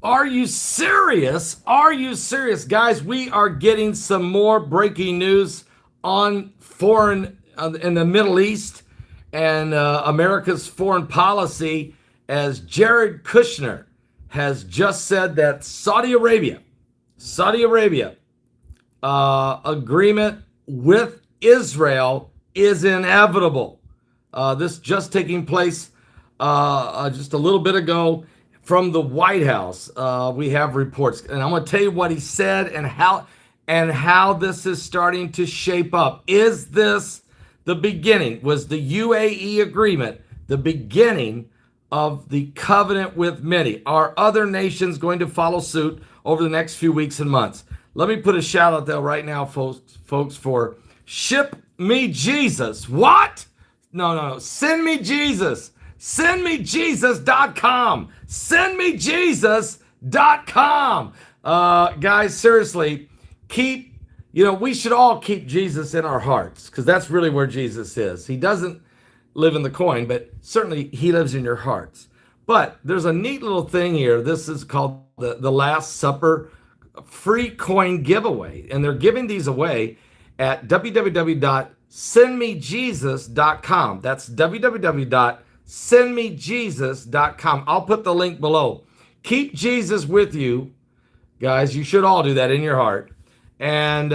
Are you serious? Are you serious? Guys, we are getting some more breaking news on foreign in the Middle East and America's foreign policy, as Jared Kushner has just said that Saudi Arabia agreement with Israel is inevitable. This just taking place just a little bit ago from the White House. We have reports, and I'm going to tell you what he said and how this is starting to shape up. Is this the beginning? Was the UAE agreement the beginning of the covenant with many? Are other nations going to follow suit over the next few weeks and months? Let me put a shout out there right now, folks, for Ship Me Jesus. What? No. Send Me Jesus. SendMeJesus.com. SendMeJesus.com. Guys, seriously, we should all keep Jesus in our hearts, because that's really where Jesus is. He doesn't live in the coin, but certainly he lives in your hearts. But there's a neat little thing here. This is called the Last Supper free coin giveaway. And they're giving these away at www.sendmejesus.com. That's www.sendmejesus.com. I'll put the link below. Keep Jesus with you, guys. You should all do that in your heart. And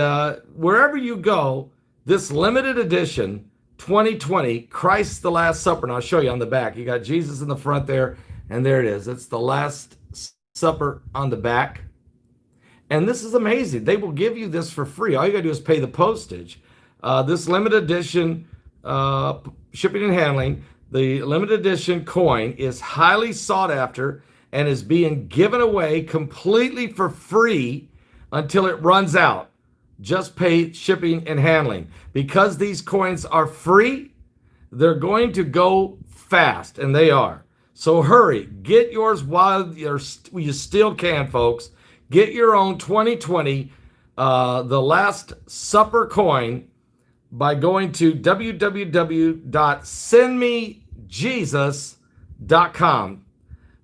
wherever you go, this limited edition 2020 Christ the Last Supper. And I'll show you on the back. You got Jesus in the front there, and there it is. It's the Last Supper on the back. And this is amazing. They will give you this for free. All you got to do is pay the postage. This limited edition shipping and handling, the limited edition coin is highly sought after and is being given away completely for free until it runs out. Just pay shipping and handling. Because these coins are free, they're going to go fast, and they are. So hurry, get yours while you still can, folks. Get your own 2020 The Last Supper coin by going to www.sendmejesus.com.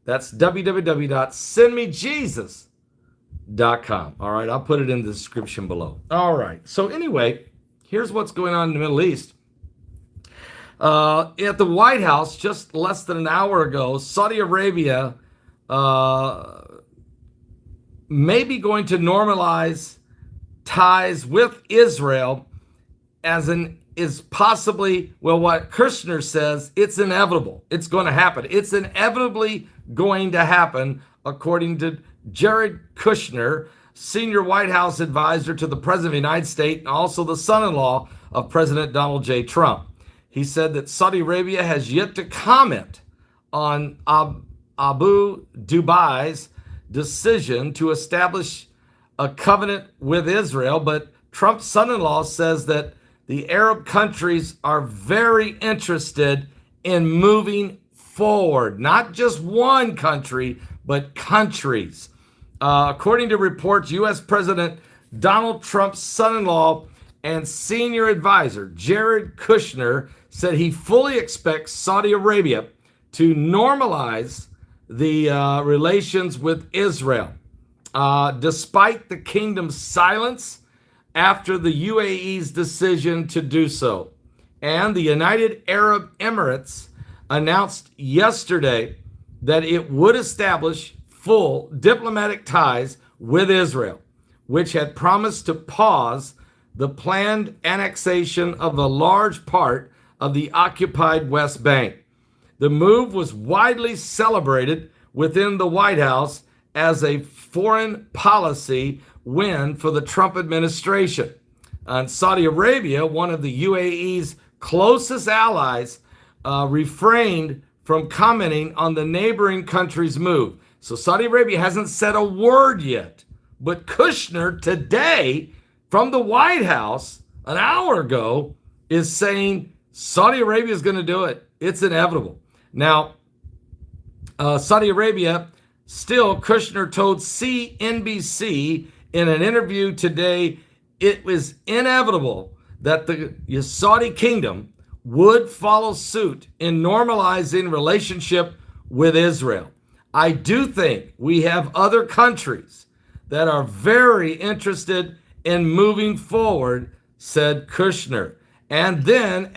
That's www.sendmejesus.com. All right, I'll put it in the description below. All right, so anyway, here's what's going on in the Middle East. At the White House, just less than an hour ago, Saudi Arabia may be going to normalize ties with Israel is possibly, well, what Kushner says, it's inevitable. It's going to happen. It's inevitably going to happen, according to Jared Kushner, senior White House advisor to the President of the United States and also the son-in-law of President Donald J. Trump. He said that Saudi Arabia has yet to comment on Abu Dubai's decision to establish a covenant with Israel, but Trump's son-in-law says that the Arab countries are very interested in moving forward. Not just one country, but countries. According to reports, U.S. President Donald Trump's son-in-law and senior advisor Jared Kushner said he fully expects Saudi Arabia to normalize the relations with Israel, despite the kingdom's silence after the UAE's decision to do so. And the United Arab Emirates announced yesterday that it would establish full diplomatic ties with Israel, which had promised to pause the planned annexation of a large part of the occupied West Bank. The move was widely celebrated within the White House as a foreign policy win for the Trump administration. And Saudi Arabia, one of the UAE's closest allies, refrained from commenting on the neighboring country's move. So Saudi Arabia hasn't said a word yet. But Kushner today from the White House an hour ago is saying Saudi Arabia is going to do it. It's inevitable. Now, Saudi Arabia, still, Kushner told CNBC in an interview today, it was inevitable that the Saudi kingdom would follow suit in normalizing relationship with Israel. I do think we have other countries that are very interested in moving forward, said Kushner. And then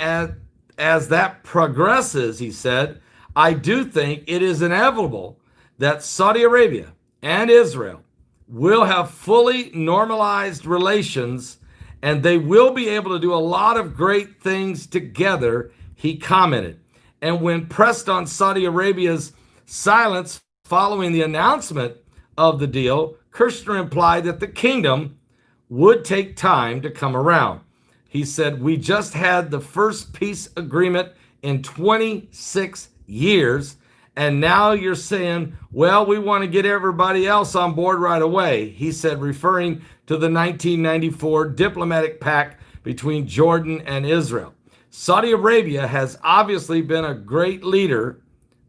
as that progresses, he said, I do think it is inevitable that Saudi Arabia and Israel will have fully normalized relations, and they will be able to do a lot of great things together, he commented. And when pressed on Saudi Arabia's silence following the announcement of the deal, Kushner implied that the kingdom would take time to come around. He said, we just had the first peace agreement in 26 years, and now you're saying, well, we want to get everybody else on board right away, he said, referring to the 1994 diplomatic pact between Jordan and Israel. Saudi Arabia has obviously been a great leader,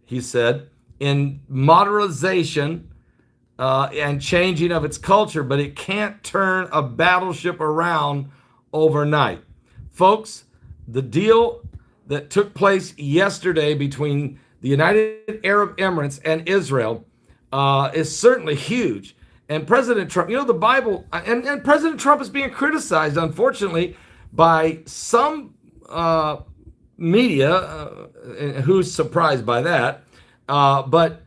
he said, in modernization and changing of its culture, but it can't turn a battleship around overnight. Folks, the deal that took place yesterday between the United Arab Emirates and Israel is certainly huge. And President Trump, the Bible, and President Trump is being criticized, unfortunately, by some media, who's surprised by that. But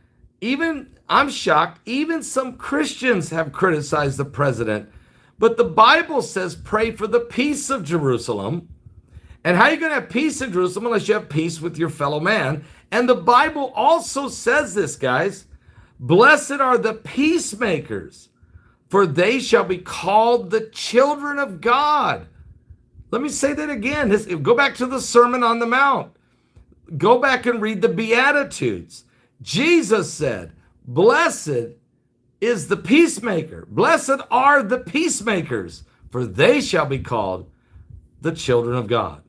I'm shocked, even some Christians have criticized the president. But the Bible says, pray for the peace of Jerusalem. And how are you going to have peace in Jerusalem unless you have peace with your fellow man? And the Bible also says this, guys. Blessed are the peacemakers, for they shall be called the children of God. Let me say that again. Go back to the Sermon on the Mount. Go back and read the Beatitudes. Jesus said, blessed is the peacemaker. Blessed are the peacemakers, for they shall be called the children of God.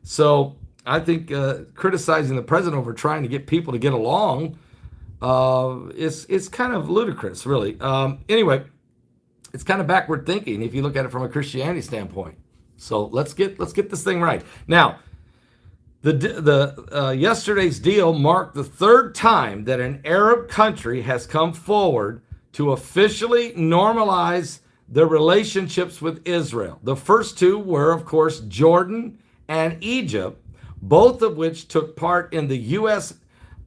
So I think criticizing the president over trying to get people to get along is kind of ludicrous, really. Anyway, it's kind of backward thinking if you look at it from a Christianity standpoint. So let's get this thing right. Now, the yesterday's deal marked the third time that an Arab country has come forward to officially normalize their relationships with Israel. The first two were, of course, Jordan and Egypt, both of which took part in the U.S.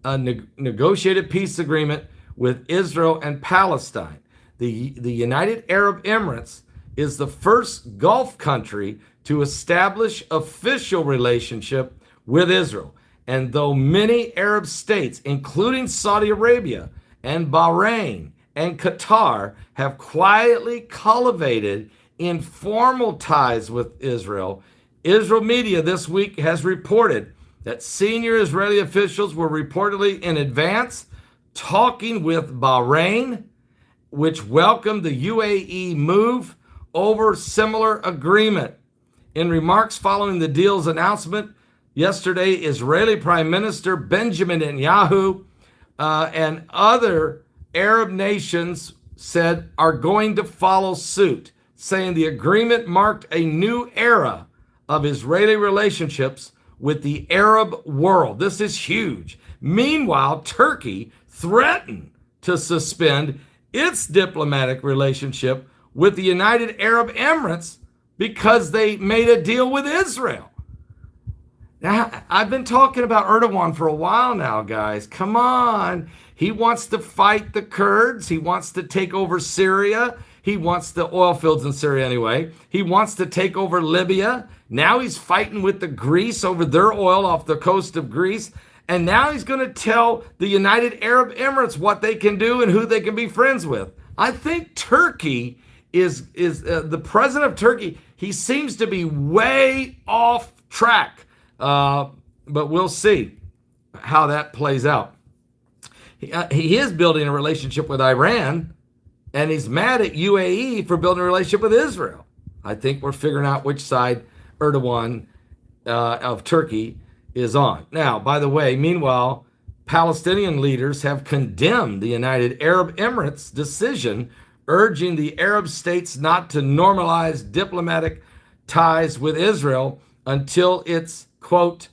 Negotiated peace agreement with Israel and Palestine. The United Arab Emirates is the first Gulf country to establish official relationship with Israel. And though many Arab states, including Saudi Arabia and Bahrain and Qatar, have quietly cultivated informal ties with Israel, Israel media this week has reported that senior Israeli officials were reportedly in advance talking with Bahrain, which welcomed the UAE move over similar agreement. In remarks following the deal's announcement yesterday, Israeli Prime Minister Benjamin Netanyahu and other Arab nations said are going to follow suit, saying the agreement marked a new era of Israeli relationships with the Arab world. This is huge. Meanwhile, Turkey threatened to suspend its diplomatic relationship with the United Arab Emirates because they made a deal with Israel. Now, I've been talking about Erdogan for a while now, guys. Come on. He wants to fight the Kurds. He wants to take over Syria. He wants the oil fields in Syria anyway. He wants to take over Libya. Now he's fighting with the Greece over their oil off the coast of Greece. And now he's going to tell the United Arab Emirates what they can do and who they can be friends with. I think Turkey is the president of Turkey. He seems to be way off track. But we'll see how that plays out. He is building a relationship with Iran, and he's mad at UAE for building a relationship with Israel. I think we're figuring out which side Erdogan of Turkey is on. Now, by the way, meanwhile, Palestinian leaders have condemned the United Arab Emirates' decision, urging the Arab states not to normalize diplomatic ties with Israel until its, quote,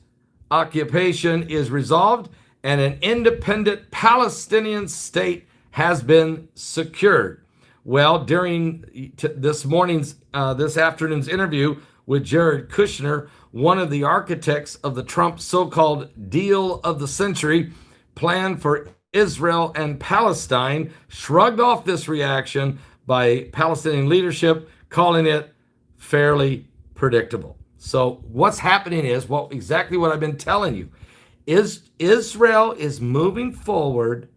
occupation is resolved and an independent Palestinian state has been secured. Well, during this afternoon's interview with Jared Kushner, one of the architects of the Trump so-called deal of the century plan for Israel and Palestine, shrugged off this reaction by Palestinian leadership, calling it fairly predictable. So what's happening is exactly what I've been telling you. Israel is moving forward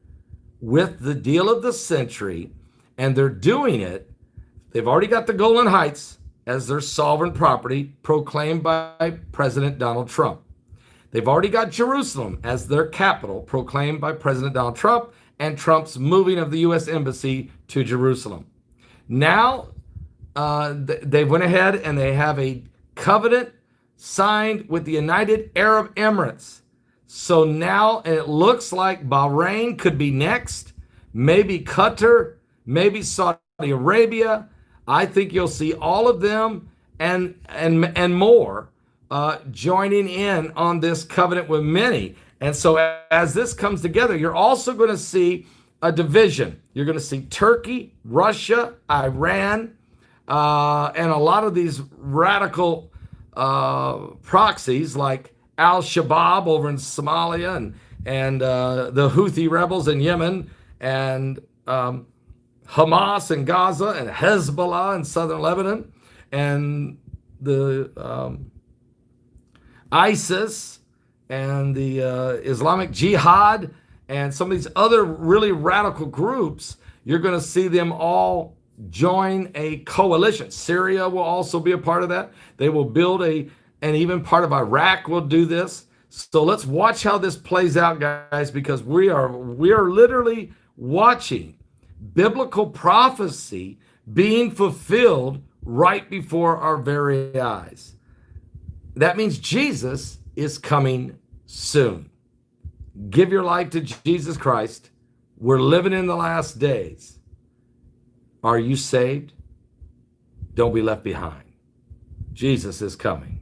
with the deal of the century, and they're doing it. They've already got the Golan Heights as their sovereign property proclaimed by President Donald Trump. They've already got Jerusalem as their capital proclaimed by President Donald Trump and Trump's moving of the U.S. Embassy to Jerusalem. Now, they went ahead and they have a covenant signed with the United Arab Emirates. So now it looks like Bahrain could be next, maybe Qatar, maybe Saudi Arabia. I think you'll see all of them and more joining in on this covenant with many. And so as this comes together, you're also going to see a division. You're going to see Turkey, Russia, Iran, and a lot of these radical proxies like Al-Shabaab over in Somalia and the Houthi rebels in Yemen and Hamas in Gaza and Hezbollah in southern Lebanon and the ISIS and the Islamic Jihad and some of these other really radical groups. You're going to see them all join a coalition. Syria will also be a part of that. They will build and even part of Iraq will do this. So let's watch how this plays out, guys, because we are literally watching biblical prophecy being fulfilled right before our very eyes. That means Jesus is coming soon. Give your life to Jesus Christ. We're living in the last days. Are you saved? Don't be left behind. Jesus is coming.